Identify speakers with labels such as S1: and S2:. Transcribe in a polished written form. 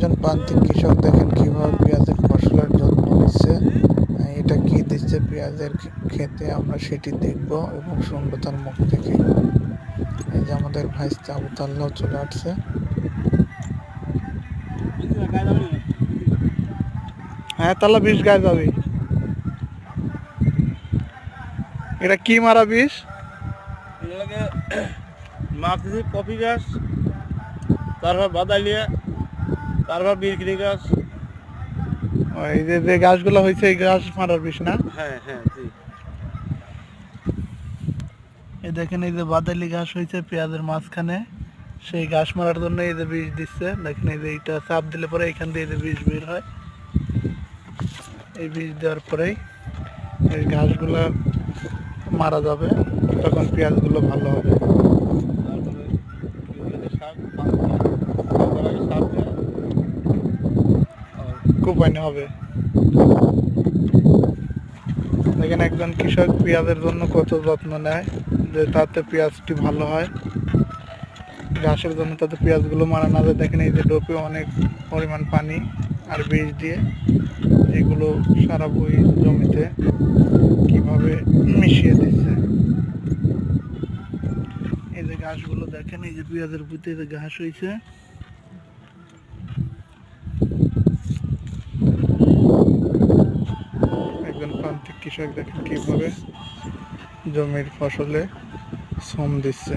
S1: একজন প্রান্তিক কৃষক দেখেন কিভাবে পেঁয়াজের ফসলের যত্ন নিচ্ছে। এটা কি দিচ্ছে পেঁয়াজের ক্ষেতে আমরা সেটি দেখব এবং শুনবো তার মুখ থেকে। এই যে আমাদের ভাইস্তা আবু তাল্লাহ চলে আসছে। হ্যাঁ তাল্লা বিষ গায়ে যাবি। এটা কি মারা বিষ?
S2: মাখছি কফি গাছ, তারপর বাদালিয়া, তারপর বিরকিনি গাছ।
S1: এই যে যে গাছগুলো হয়েছে এই গাছ মারার বিষ না?
S2: হ্যাঁ হ্যাঁ জি।
S1: এই দেখেন এই যে বাদালি ঘাস হয়েছে পেঁয়াজের মাঝখানে, সেই ঘাস মারার জন্য এই যে বিষ দিচ্ছে। দেখেন এই যে এইটা চাপ দিলে পরে এখান দিয়ে যে বিষ বের হয়। এই বিষ দেওয়ার পরেই এই ঘাসগুলো মারা যাবে, তখন পেঁয়াজগুলো ভালো হবে। কোপাইনি হবে। দেখেন একজন কৃষক পেঁয়াজের জন্য কত যত্ন নেয়, যে তাতে পেঁয়াজটি ভালো হয়। ঘাসের জন্য তাতে পেঁয়াজগুলো মারা না যায়। দেখেন এই যে ডোপে অনেক পরিমাণ পানি আর বীজ দিয়ে এগুলো সারা বই জমিতে কিভাবে মিশিয়ে দিচ্ছে। এই যে ঘাসগুলো দেখেন, এই যে পেঁয়াজের ভিতরে যে ঘাস হয়েছে। একজন প্রান্তিক কৃষক দেখেন কিভাবে জমির ফসলে শ্রম দিচ্ছে।